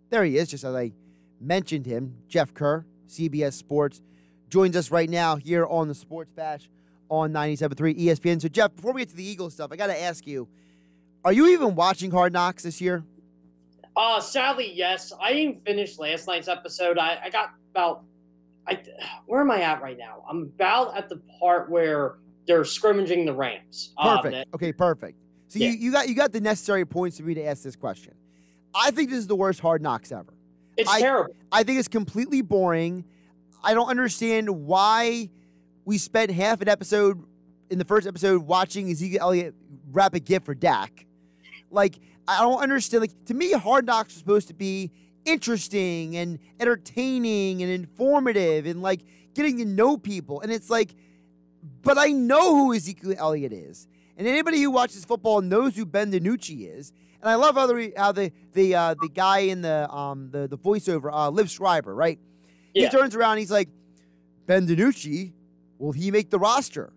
There he is, just as I mentioned him. Jeff Kerr, CBS Sports, joins us right now here on the Sports Bash on 97.3 ESPN. So, Jeff, before we get to the Eagles stuff, I got to ask you, are you even watching Hard Knocks this year? Sadly, yes. I didn't finish last night's episode. I got about where am I at right now? I'm about at the part where they're scrimmaging the Rams. Perfect. Okay, perfect. So yeah. you got the necessary points for me to ask this question. I think this is the worst Hard Knocks ever. It's terrible. I think it's completely boring. I don't understand why we spent half an episode in the first episode watching Ezekiel Elliott wrap a gift for Dak. Like, I don't understand. Like, to me, Hard Knocks was supposed to be interesting and entertaining and informative and, like, getting to know people. And it's like, but I know who Ezekiel Elliott is. And anybody who watches football knows who Ben DiNucci is. And I love how the guy in the voiceover, Liv Schreiber, right? Yeah. He turns around and he's like, Ben DiNucci, will he make the roster?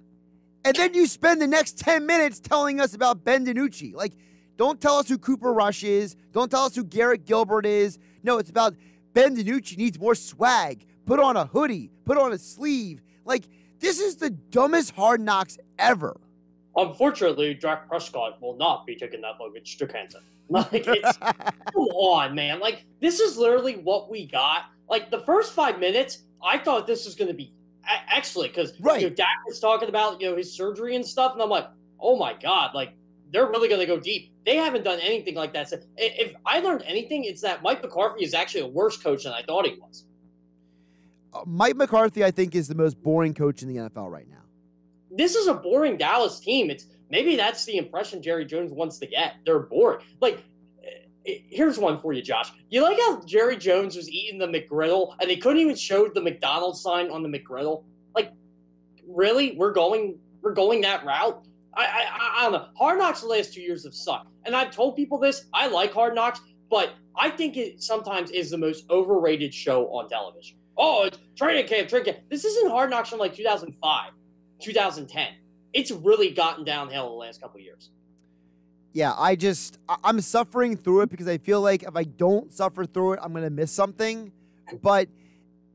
And then you spend the next 10 minutes telling us about Ben DiNucci. Like, don't tell us who Cooper Rush is. Don't tell us who Garrett Gilbert is. No, it's about Ben DiNucci needs more swag. Put on a hoodie. Put on a sleeve. Like, this is the dumbest Hard Knocks ever. Unfortunately, Dak Prescott will not be taking that luggage to Kansas. Like, it's, come on, man. Like, this is literally what we got. Like, the first 5 minutes, I thought this was going to be excellent because Dak was talking about, his surgery and stuff, and I'm like, oh, my God. Like, they're really going to go deep. They haven't done anything like that. So if I learned anything, it's that Mike McCarthy is actually a worse coach than I thought he was. Mike McCarthy, I think, is the most boring coach in the NFL right now. This is a boring Dallas team. Maybe that's the impression Jerry Jones wants to get. They're boring. Like, here's one for you, Josh. You like how Jerry Jones was eating the McGriddle and they couldn't even show the McDonald's sign on the McGriddle? Like, really? We're going that route? I don't know. Hard Knocks the last 2 years have sucked. And I've told people this. I like Hard Knocks, but I think it sometimes is the most overrated show on television. Oh, it's training camp. This isn't Hard Knocks from like 2005, 2010. It's really gotten downhill the last couple of years. Yeah, I'm suffering through it because I feel like if I don't suffer through it, I'm going to miss something. But,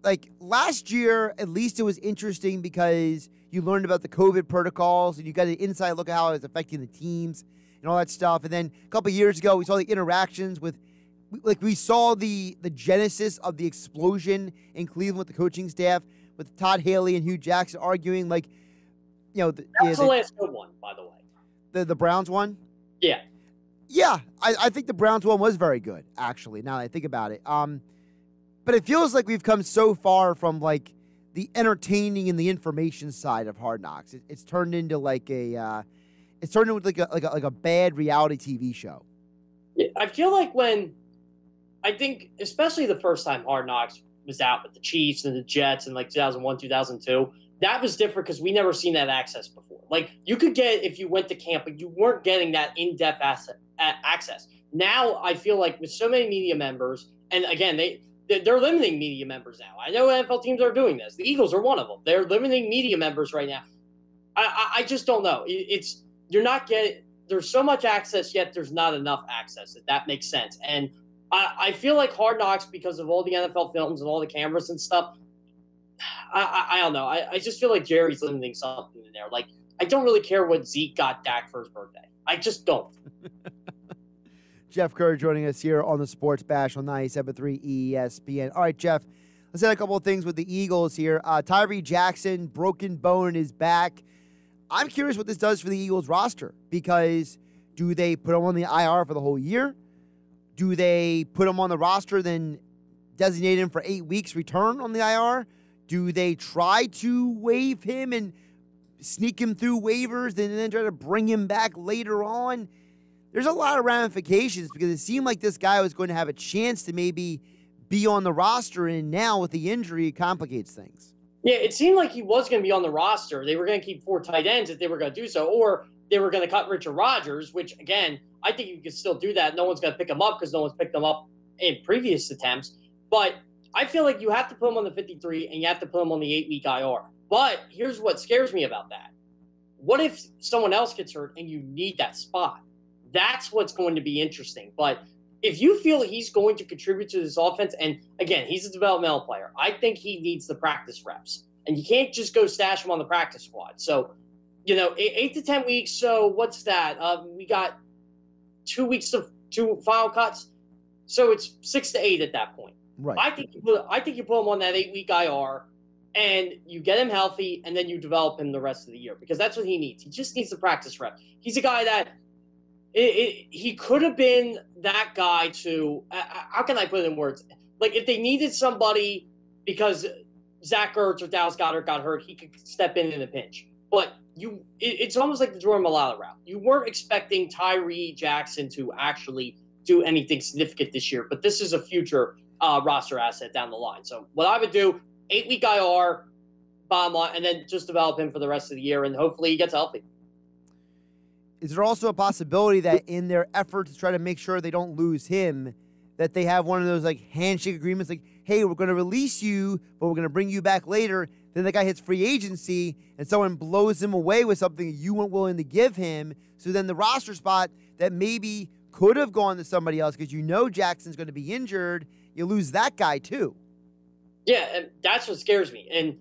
like, last year, at least it was interesting because you learned about the COVID protocols and you got an inside look at how it was affecting the teams and all that stuff. And then a couple of years ago, we saw the interactions with, like, we saw the genesis of the explosion in Cleveland with the coaching staff, with Todd Haley and Hugh Jackson arguing, like, that's the last good one, by the way. The Browns one? Yeah. Yeah, I think the Browns one was very good, actually, now that I think about it. But it feels like we've come so far from, like, the entertaining and the information side of Hard Knocks. It's turned into like a bad reality TV show. Yeah, I feel like I think especially the first time Hard Knocks was out with the Chiefs and the Jets in like 2001, 2002, that was different because we never seen that access before. Like, you could get if you went to camp, but you weren't getting that in-depth access. Now I feel like with so many media members, and again, they're limiting media members now. I know NFL teams are doing this. The Eagles are one of them. They're limiting media members right now. I just don't know. You're not getting – there's so much access, yet there's not enough access, if that makes sense. And I feel like Hard Knocks, because of all the NFL films and all the cameras and stuff, I don't know. I just feel like Jerry's limiting something in there. Like, I don't really care what Zeke got Dak for his birthday. I just don't. Jeff Kerr joining us here on the Sports Bash on 97.3 ESPN. All right, Jeff, let's hit a couple of things with the Eagles here. Tyree Jackson, broken bone in his back. I'm curious what this does for the Eagles roster, because do they put him on the IR for the whole year? Do they put him on the roster, then designate him for 8 weeks, return on the IR? Do they try to waive him and sneak him through waivers and then try to bring him back later on? There's a lot of ramifications because it seemed like this guy was going to have a chance to maybe be on the roster, and now with the injury, it complicates things. Yeah, it seemed like he was going to be on the roster. They were going to keep 4 tight ends if they were going to do so, or they were going to cut Richard Rodgers, which, again, I think you can still do that. No one's going to pick him up because no one's picked him up in previous attempts. But I feel like you have to put him on the 53 and you have to put him on the 8-week IR. But here's what scares me about that. What if someone else gets hurt and you need that spot? That's what's going to be interesting. But if you feel he's going to contribute to this offense, and again, he's a developmental player, I think he needs the practice reps. And you can't just go stash him on the practice squad. So, 8 to 10 weeks. So what's that? We got 2 weeks of 2 final cuts. So it's 6 to 8 at that point. Right. I think you put him on that 8-week IR, and you get him healthy, and then you develop him the rest of the year, because that's what he needs. He just needs the practice rep. He's a guy that he could have been that guy to how can I put it in words? Like, if they needed somebody because Zach Ertz or Dallas Goedert got hurt, he could step in a pinch. But it's almost like the Jordan Mailata route. You weren't expecting Tyree Jackson to actually do anything significant this year, but this is a future roster asset down the line. So what I would do, 8-week IR, bottom line, and then just develop him for the rest of the year, and hopefully he gets healthy. Is there also a possibility that in their effort to try to make sure they don't lose him, that they have one of those like handshake agreements, like, hey, we're going to release you, but we're going to bring you back later. Then the guy hits free agency and someone blows him away with something you weren't willing to give him. So then the roster spot that maybe could have gone to somebody else because Jackson's going to be injured, you lose that guy too. Yeah, and that's what scares me. And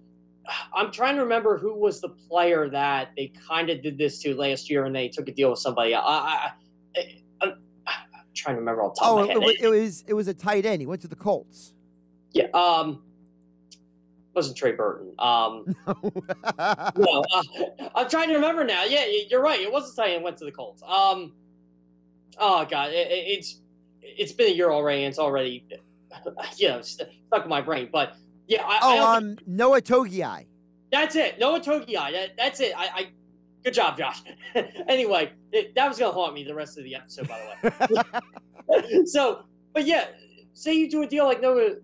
I'm trying to remember who was the player that they kind of did this to last year, and they took a deal with somebody. I'm trying to remember all the top of my head. It was a tight end. He went to the Colts. Yeah, wasn't Trey Burton. No, I'm trying to remember now. Yeah, you're right. It was a tight end. Went to the Colts. Oh God, it's been a year already. And it's already stuck in my brain. But yeah, Noah Togiai. That's it. Noah Togiai. That's it. I good job, Josh. Anyway, that was gonna haunt me the rest of the episode, by the way. So, but yeah, say you do a deal like Noah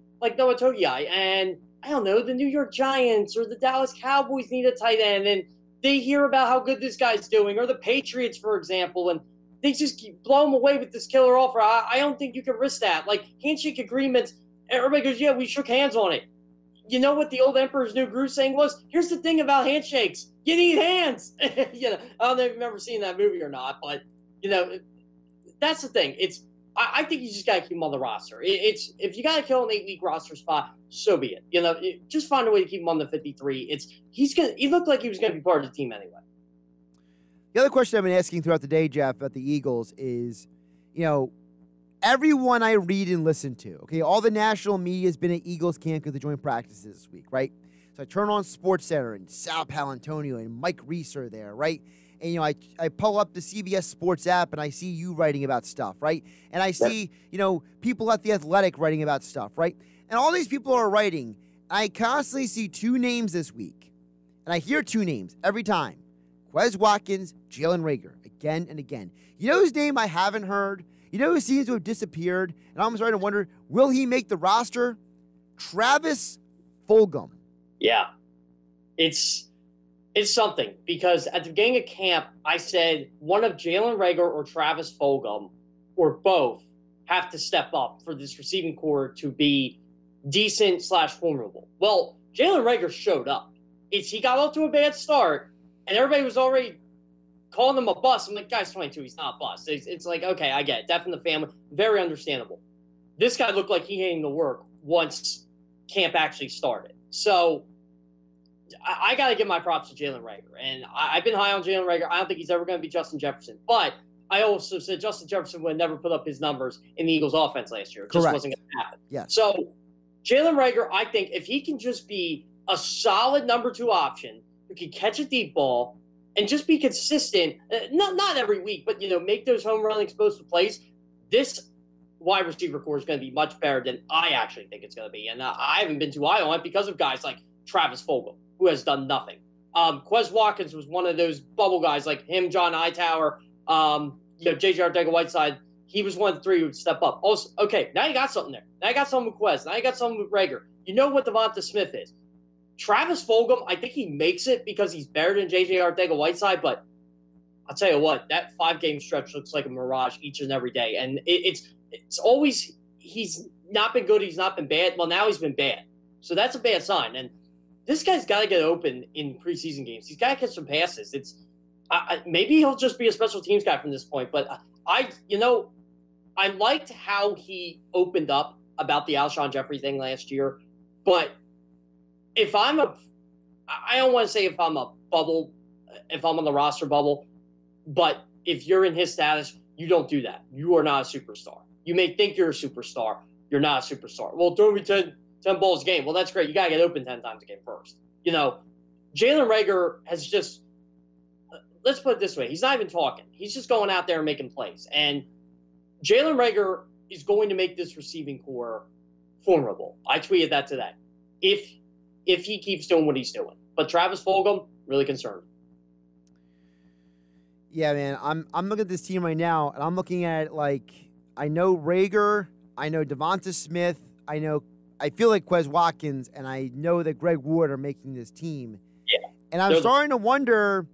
Togiai, and I don't know, the New York Giants or the Dallas Cowboys need a tight end, and they hear about how good this guy's doing, or the Patriots, for example, and they just blow him away with this killer offer. I don't think you can risk that. Like, handshake agreements, everybody goes, yeah, we shook hands on it. You know what the old Emperor's New Groove saying was? Here's the thing about handshakes. You need hands. I don't know if you've ever seen that movie or not, but, that's the thing. I think you just got to keep him on the roster. If you got to kill an 8-week roster spot, so be it. Just find a way to keep him on the 53. He looked like he was going to be part of the team anyway. The other question I've been asking throughout the day, Jeff, about the Eagles is, everyone I read and listen to, okay, all the national media has been at Eagles camp because they joined practices this week, right? So I turn on SportsCenter and Sal Palantonio and Mike Reese are there, right? And, I pull up the CBS Sports app and I see you writing about stuff, right? And I see, people at The Athletic writing about stuff, right? And all these people are writing. I constantly see 2 names this week. And I hear 2 names every time. Quez Watkins, Jalen Reagor, again and again. You know whose name I haven't heard? You know who seems to have disappeared? And I'm starting to wonder, will he make the roster? Travis Fulgham. Yeah. It's something, because at the beginning of camp, I said one of Jalen Reagor or Travis Fulgham, or both, have to step up for this receiving core to be decent / formidable. Well, Jalen Reagor showed up. He got off to a bad start, and everybody was already calling him a bust. I'm like, guy's 22, he's not a bust. It's like, okay, I get it. Death in the family, very understandable. This guy looked like he came to work once camp actually started. So I got to give my props to Jalen Reagor. And I've been high on Jalen Reagor. I don't think he's ever going to be Justin Jefferson. But I also said Justin Jefferson would never put up his numbers in the Eagles offense last year. It just wasn't going to happen. Yeah. So Jalen Reagor, I think if he can just be a solid number 2 option who can catch a deep ball and just be consistent, not every week, but, make those home run explosive plays, this wide receiver core is going to be much better than I actually think it's going to be. And I haven't been too high on it because of guys like Travis Fulgham, who has done nothing. Quez Watkins was one of those bubble guys like him, John Hightower, J.J. Arcega-Whiteside. He was one of the 3 who would step up. Also, okay, now you got something there. Now you got something with Quez. Now you got something with Reagor. You know what Devonta Smith is. Travis Fulgham, I think he makes it because he's better than J.J. Arcega-Whiteside, but I'll tell you what, that 5-game stretch looks like a mirage each and every day. And it's always, he's not been good, he's not been bad. Well, now he's been bad. So that's a bad sign. And this guy's got to get open in preseason games. He's got to catch some passes. Maybe he'll just be a special teams guy from this point. But I liked how he opened up about the Alshon Jeffrey thing last year, but I don't want to say if I'm a bubble, if I'm on the roster bubble, but if you're in his status, you don't do that. You are not a superstar. You may think you're a superstar. You're not a superstar. Well, throw me 10 balls a game. Well, that's great. You got to get open 10 times a game first. Jalen Reagor has just, let's put it this way. He's not even talking. He's just going out there and making plays. And Jalen Reagor is going to make this receiving core formidable. I tweeted that today. If he keeps doing what he's doing. But Travis Fulgham, really concerned. Yeah, man. I'm looking at this team right now, and I'm looking at I know Reagor, I know Devonta Smith, I feel like Quez Watkins, and I know that Greg Ward are making this team. Yeah. And I'm starting to wonder,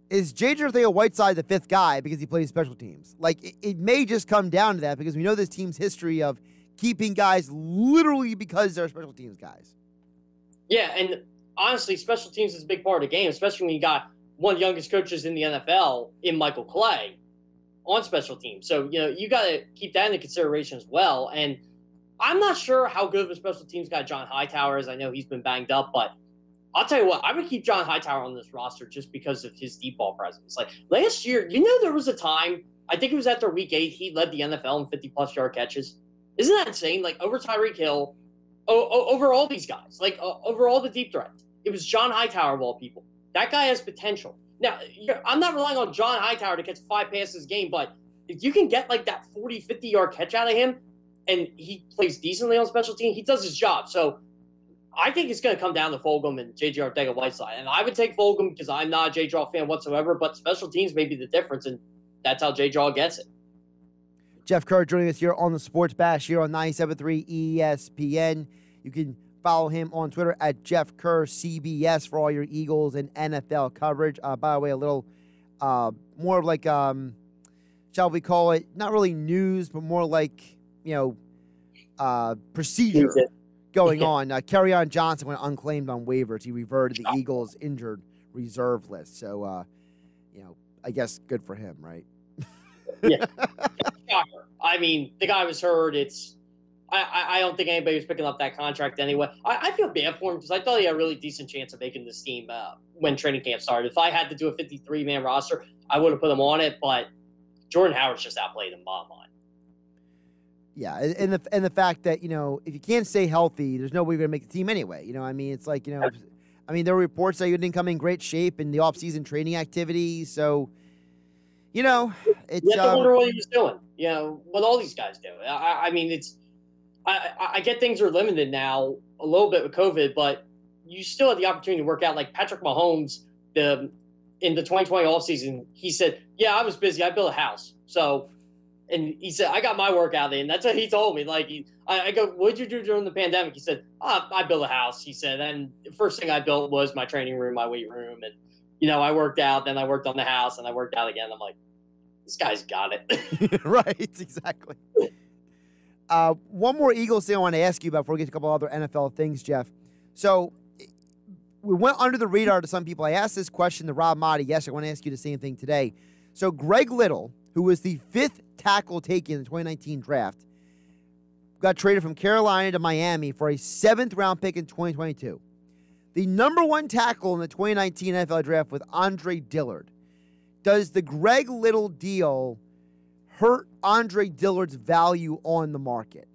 is J.J. Arcega-Whiteside the fifth guy because he plays special teams? It may just come down to that because we know this team's history of keeping guys literally because they're special teams guys. Yeah, and honestly, special teams is a big part of the game, especially when you got one of the youngest coaches in the NFL in Michael Clay on special teams. So, you got to keep that into consideration as well. And I'm not sure how good of a special teams guy John Hightower is. I know he's been banged up, but I'll tell you what, I would keep John Hightower on this roster just because of his deep ball presence. Last year, there was a time, I think it was after week 8, he led the NFL in 50-plus yard catches. Isn't that insane? Over Tyreek Hill, over all these guys, over all the deep threats. It was John Hightower of all people. That guy has potential. Now, I'm not relying on John Hightower to catch 5 passes a game, but if you can get that 40, 50-yard catch out of him, and he plays decently on special teams, he does his job. So I think it's going to come down to Fulgham and J.J. Arcega-Whiteside. And I would take Fulgham because I'm not a J-Jaw fan whatsoever, but special teams may be the difference, and that's how J-Jaw gets it. Jeff Kerr joining us here on the Sports Bash here on 97.3 ESPN. You can follow him on Twitter at Jeff Kerr CBS for all your Eagles and NFL coverage. By the way, a little more of shall we call it, not really news, but more procedure going on. Kerryon Johnson went unclaimed on waivers. He reverted the Eagles' injured reserve list. So, I guess good for him, right? Yeah. Shocker. I mean, the guy was hurt. I don't think anybody was picking up that contract anyway. I feel bad for him because I thought he had a really decent chance of making this team when training camp started. If I had to do a 53-man roster, I would have put him on it, but Jordan Howard's just outplayed him, bottom line. Yeah, and the fact that, if you can't stay healthy, there's no way you're going to make the team anyway. It's there were reports that you didn't come in great shape in the offseason training activities. So, it's... You have to wonder what he was doing, what all these guys do. I get things are limited now a little bit with COVID, but you still have the opportunity to work out. Like Patrick Mahomes, in the 2020 offseason, he said, yeah, I was busy. I built a house. So... And he said, I got my workout in. That's what he told me. I go, what'd you do during the pandemic? He said, I built a house. He said, and the first thing I built was my training room, my weight room. And, I worked out. Then I worked on the house, and I worked out again. I'm like, this guy's got it. Right, exactly. One more Eagles thing I want to ask you about before we get to a couple other NFL things, Jeff. So we went under the radar to some people. I asked this question to Rob Motti. Yes, I want to ask you the same thing today. So Greg Little, who was the 5th tackle taken in the 2019 draft, got traded from Carolina to Miami for a 7th-round pick in 2022. The number 1 tackle in the 2019 NFL draft was Andre Dillard. Does the Greg Little deal hurt Andre Dillard's value on the market?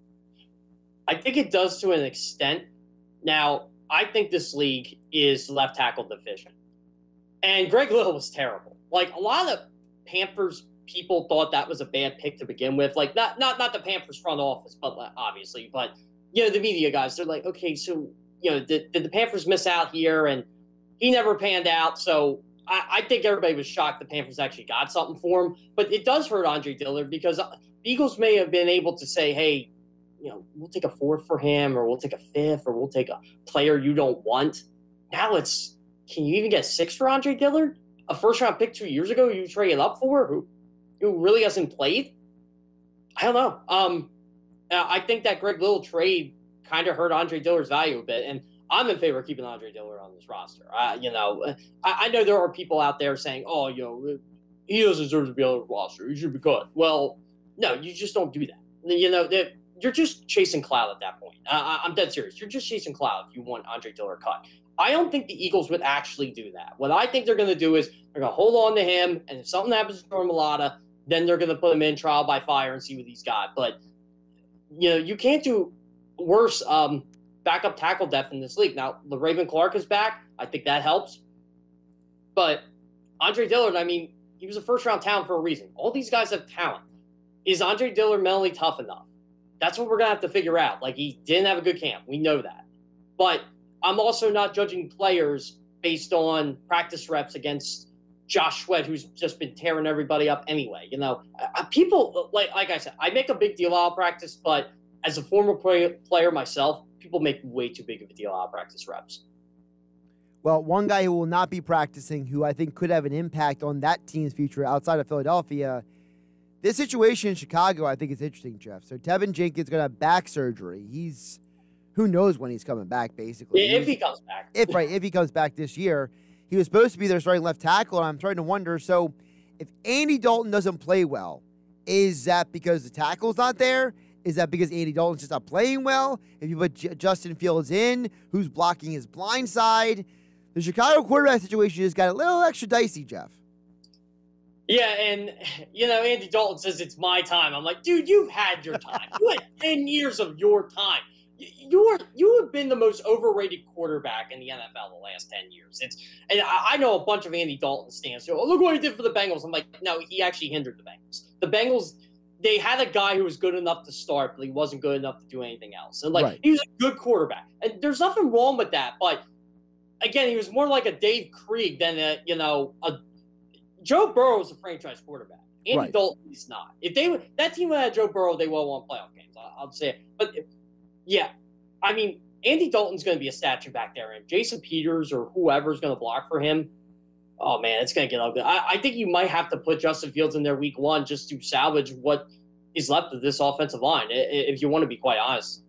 I think it does to an extent. Now, I think this league is left tackle deficient. And Greg Little was terrible. A lot of Panthers people thought that was a bad pick to begin with. Not the Panthers front office, but obviously, but the media guys, they're like, okay, so did the Panthers miss out here? And he never panned out. So I think everybody was shocked the Panthers actually got something for him. But it does hurt Andre Dillard because the Eagles may have been able to say, hey, we'll take a 4th for him, or we'll take a 5th, or we'll take a player you don't want. Now can you even get 6 for Andre Dillard? A 1st-round pick 2 years ago you traded up for who really hasn't played? I don't know. I think that Greg Little trade kind of hurt Andre Dillard's value a bit, and I'm in favor of keeping Andre Dillard on this roster. I know there are people out there saying, he doesn't deserve to be on the roster. He should be cut. Well, No, you just don't do that. You're just chasing cloud at that point. I'm dead serious. You're just chasing cloud if you want Andre Dillard cut. I don't think the Eagles would actually do that. What I think they're going to do is they're going to hold on to him, and if something happens to Jordan Mailata, then they're going to put him in trial by fire and see what he's got. But, you can't do worse backup tackle depth in this league. Now, LaRaven Clark is back. I think that helps. But Andre Dillard, he was a first-round talent for a reason. All these guys have talent. Is Andre Dillard mentally tough enough? That's what we're going to have to figure out. He didn't have a good camp. We know that. But I'm also not judging players based on practice reps against Josh Sweat, who's just been tearing everybody up anyway. People, like I said, I make a big deal out of practice, but as a former player myself, people make way too big of a deal out of practice reps. Well, one guy who will not be practicing, who I think could have an impact on that team's future outside of Philadelphia, this situation in Chicago, I think is interesting, Jeff. So Tevin Jenkins going to have back surgery. Who knows when he's coming back, basically. If he comes back. If he comes back this year. He was supposed to be their starting left tackle, and I'm starting to wonder, so if Andy Dalton doesn't play well, is that because the tackle's not there? Is that because Andy Dalton's just not playing well? If you put Justin Fields in, who's blocking his blind side? The Chicago quarterback situation just got a little extra dicey, Jeff. Yeah, and, Andy Dalton says it's my time. I'm like, dude, you've had your time. You had 10 years of your time. You have been the most overrated quarterback in the NFL the last 10 years. And I know a bunch of Andy Dalton stands. So, look what he did for the Bengals. I'm like, no, he actually hindered the Bengals. The Bengals, they had a guy who was good enough to start, but he wasn't good enough to do anything else. And, right. He was a good quarterback. And there's nothing wrong with that. But, again, he was more like a Dave Krieg than a Joe Burrow was a franchise quarterback. Andy Dalton is not. If that team had Joe Burrow, they would have won playoff games. I'll say it. But yeah, Andy Dalton's going to be a statue back there, and Jason Peters or whoever's going to block for him. Oh man, it's going to get ugly. I think you might have to put Justin Fields in there week 1 just to salvage what is left of this offensive line. If you want to be quite honest.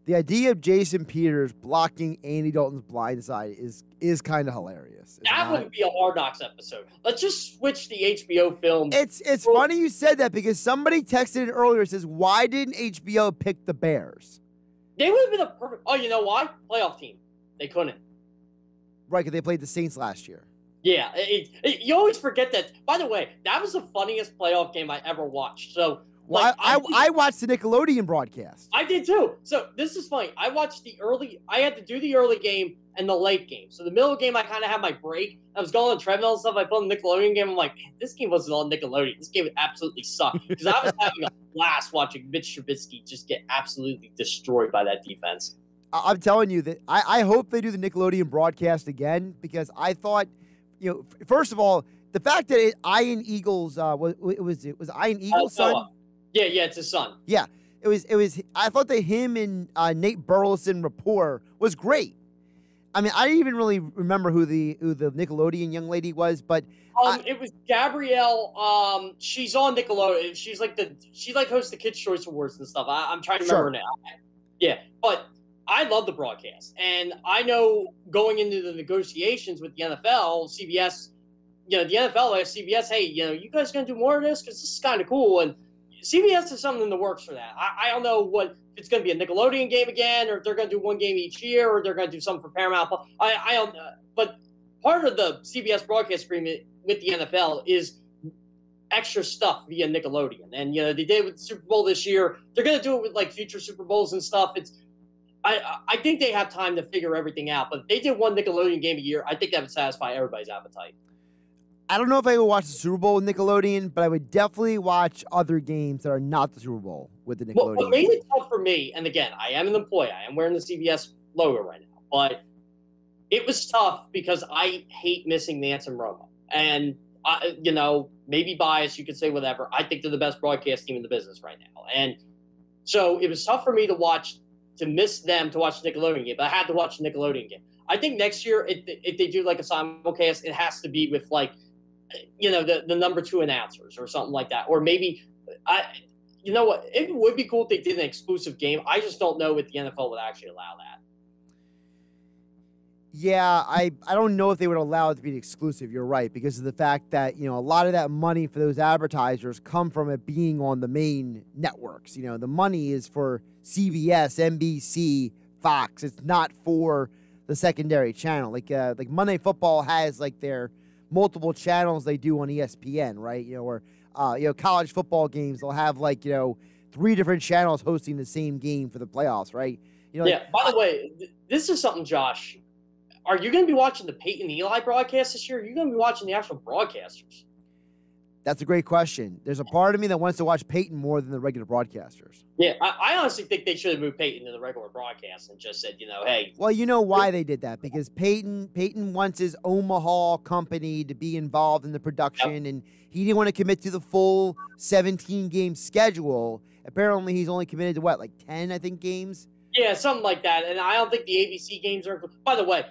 The idea of Jason Peters blocking Andy Dalton's blind side is kind of hilarious. That would be a Hard Knocks episode. Let's just switch the HBO film. It's funny you said that because somebody texted it earlier and says, why didn't HBO pick the Bears? They would have been a perfect – oh, you know why? Playoff team. They couldn't. Right, because they played the Saints last year. Yeah. You always forget that. By the way, that was the funniest playoff game I ever watched. So – well, I watched the Nickelodeon broadcast. I did too. So this is funny. I watched I had to do the early game and the late game. So the middle game, I kind of had my break. I was going on treadmill and stuff. I put on the Nickelodeon game. I'm like, man, this game wasn't on Nickelodeon. This game absolutely sucked. Because I was having a blast watching Mitch Trubisky just get absolutely destroyed by that defense. I'm telling you that I hope they do the Nickelodeon broadcast again because I thought, first of all, the fact that Ian Eagles was Ian Eagles' son. Yeah, it's his son. Yeah, it was. I thought that him and Nate Burleson rapport was great. I didn't even really remember who the Nickelodeon young lady was, but it was Gabrielle. She's on Nickelodeon. She hosts the Kids' Choice Awards and stuff. I'm trying to remember now. Yeah, but I love the broadcast, and I know going into the negotiations with the NFL, CBS, the NFL asked CBS, hey, you guys gonna do more of this because this is kind of cool and. CBS has something in the works for that. I don't know if it's going to be a Nickelodeon game again, or if they're going to do one game each year, or they're going to do something for Paramount. I don't know. But part of the CBS broadcast agreement with the NFL is extra stuff via Nickelodeon. And, they did it with the Super Bowl this year. They're going to do it with, future Super Bowls and stuff. I think they have time to figure everything out. But if they did one Nickelodeon game a year, I think that would satisfy everybody's appetite. I don't know if I would watch the Super Bowl with Nickelodeon, but I would definitely watch other games that are not the Super Bowl with the Nickelodeon. What made it tough for me, and again, I am an employee. I am wearing the CBS logo right now, but it was tough because I hate missing Nance and Romo. And, maybe biased, you could say whatever. I think they're the best broadcast team in the business right now. And so it was tough for me to miss them to watch the Nickelodeon game, but I had to watch the Nickelodeon game. I think next year, if they do a simulcast, it has to be with the number 2 announcers or something like that. Or maybe, it would be cool if they did an exclusive game. I just don't know if the NFL would actually allow that. Yeah, I don't know if they would allow it to be an exclusive. You're right, because of the fact that, a lot of that money for those advertisers come from it being on the main networks. The money is for CBS, NBC, Fox. It's not for the secondary channel. Like Monday Night Football has like their multiple channels they do on ESPN, right? Or college football games, they'll have like, 3 different channels hosting the same game for the playoffs, right? By the way, this is something, Josh. Are you going to be watching the Peyton Eli broadcast this year? Or are you going to be watching the actual broadcasters? That's a great question. There's a part of me that wants to watch Peyton more than the regular broadcasters. Yeah, I honestly think they should have moved Peyton to the regular broadcast and just said, hey. Well, you know why they did that? Because Peyton wants his Omaha company to be involved in the production, and he didn't want to commit to the full 17-game schedule. Apparently, he's only committed to, like 10, I think, games? Yeah, something like that. And I don't think the ABC games are – by the way,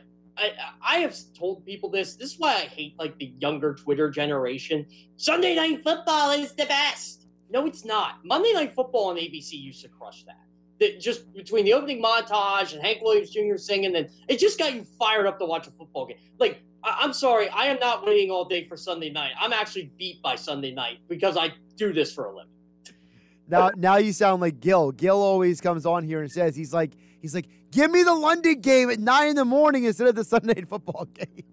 I have told people this. This is why I hate, like, the younger Twitter generation. Sunday Night Football is the best. No, it's not. Monday Night Football on ABC used to crush that. Just between the opening montage and Hank Williams Jr. singing, and it just got you fired up to watch a football game. Like, I'm sorry. I am not waiting all day for Sunday night. I'm actually beat by Sunday night because I do this for a living. Now you sound like Gil. Gil always comes on here and says, he's like, give me the London game at 9 in the morning instead of the Sunday Night Football game.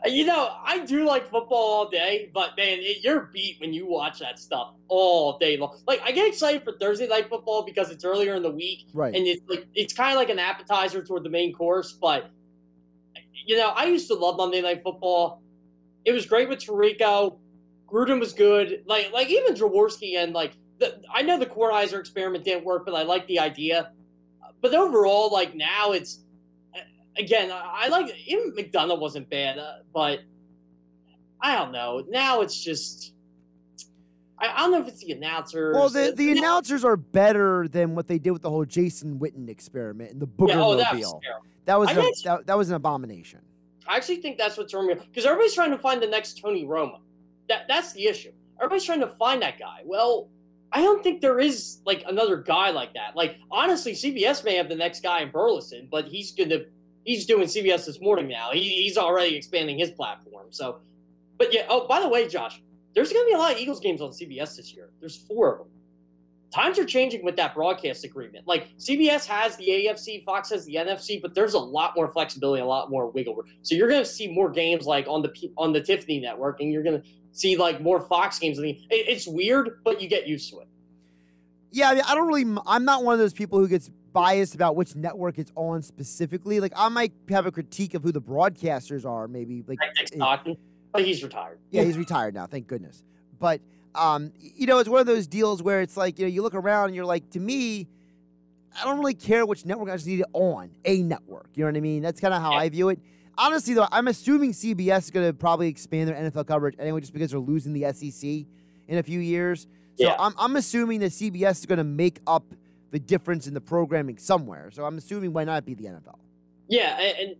I do like football all day, but man, you're beat when you watch that stuff all day long. Like, I get excited for Thursday Night Football because it's earlier in the week, right? And it's kind of like an appetizer toward the main course. But I used to love Monday Night Football. It was great with Tirico. Gruden was good. Like even Jaworski and I know the Kornheiser experiment didn't work, but I like the idea. But overall, like now it's. Again, I like even McDonough wasn't bad, but I don't know. Now it's just I don't know if it's the announcers. Well, the announcers are better than what they did with the whole Jason Witten experiment and the Boogermobile. That was an abomination. I actually think that's what's wrong because everybody's trying to find the next Tony Romo. That's the issue. Everybody's trying to find that guy. Well, I don't think there is like another guy like that. Like honestly, CBS may have the next guy in Burleson, but he's doing CBS this morning now. He's already expanding his platform. So, but yeah. Oh, by the way, Josh, there's going to be a lot of Eagles games on CBS this year. There's 4 of them. Times are changing with that broadcast agreement. Like CBS has the AFC, Fox has the NFC, but there's a lot more flexibility, a lot more wiggle room. So you're going to see more games like on the Tiffany network, and you're going to see like more Fox games. It's weird, but you get used to it. Yeah, I mean, I'm not one of those people who gets biased about which network it's on specifically. Like I might have a critique of who the broadcasters are, maybe like Stockton, but he's retired. Yeah, he's retired now, thank goodness. But it's one of those deals where it's like, you look around and you're like, to me, I don't really care which network. I just need it on a network. You know what I mean? That's kind of how I view it. Honestly, though, I'm assuming CBS is going to probably expand their NFL coverage anyway, just because they're losing the SEC in a few years. So I'm assuming that CBS is going to make up the difference in the programming somewhere. So I'm assuming why not be the NFL? Yeah, and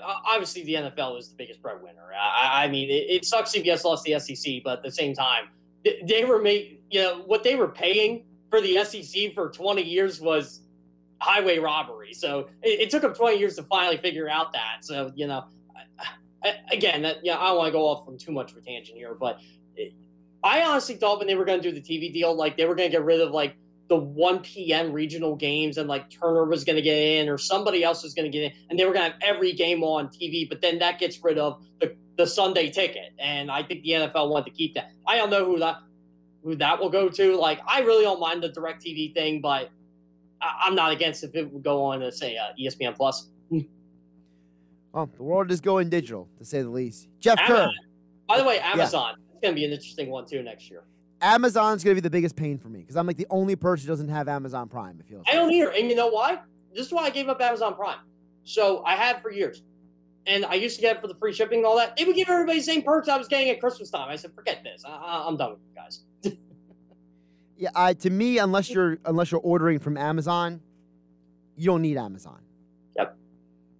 obviously the NFL is the biggest breadwinner. I mean, it sucks CBS lost the SEC, but at the same time, they were what they were paying for the SEC for 20 years was highway robbery. So it took them 20 years to finally figure out that. So, again, I don't want to go off on too much of a tangent here, but I honestly thought when they were going to do the TV deal, like they were going to get rid of like the 1 p.m. regional games and like Turner was going to get in or somebody else was going to get in and they were going to have every game on TV. But then that gets rid of the Sunday ticket. And I think the NFL wanted to keep that. I don't know who that will go to. Like, I really don't mind the DirecTV thing, but I'm not against if it would go on to say ESPN Plus. Well, the world is going digital, to say the least. Jeff Kerr. By the way, Amazon. Yeah. It's going to be an interesting one, too, next year. Amazon's going to be the biggest pain for me because I'm like the only person who doesn't have Amazon Prime. It feels. I don't either. And you know why? This is why I gave up Amazon Prime. So I had it for years. And I used to get it for the free shipping and all that. They would give everybody the same perks I was getting at Christmas time. I said, forget this. I'm done with you guys. Yeah, to me, unless you're ordering from Amazon, you don't need Amazon. Yep.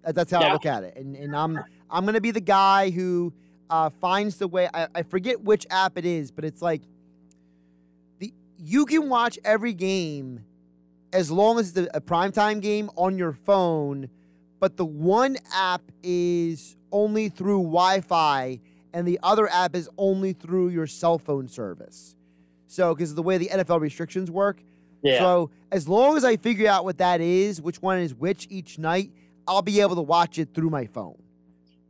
That's how I look at it. And I'm going to be the guy who finds the way. I forget which app it is, but it's like you can watch every game as long as it's a primetime game on your phone, but the one app is only through Wi-Fi and the other app is only through your cell phone service. So, because of the way the NFL restrictions work. Yeah. So, as long as I figure out what that is, which one is which each night, I'll be able to watch it through my phone.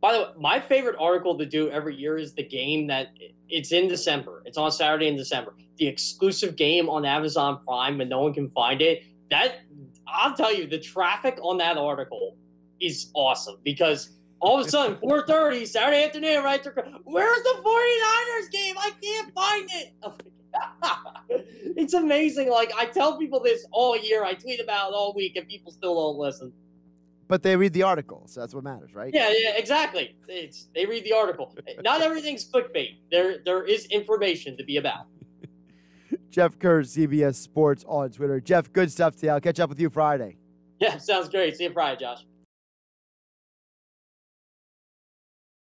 By the way, my favorite article to do every year is the game that it's in December. It's on Saturday in December. The exclusive game on Amazon Prime when no one can find it. That, I'll tell you, the traffic on that article is awesome because all of a sudden, 4:30, Saturday afternoon, right? Where's the 49ers game? I can't find it. It's amazing. Like, I tell people this all year. I tweet about it all week, and people still don't listen. But they read the article, so that's what matters, right? Yeah, exactly. They read the article. Not everything's clickbait. There is information to be about. Jeff Kerr, CBS Sports on Twitter. Jeff, good stuff today. I'll catch up with you Friday. Yeah, sounds great. See you Friday, Josh.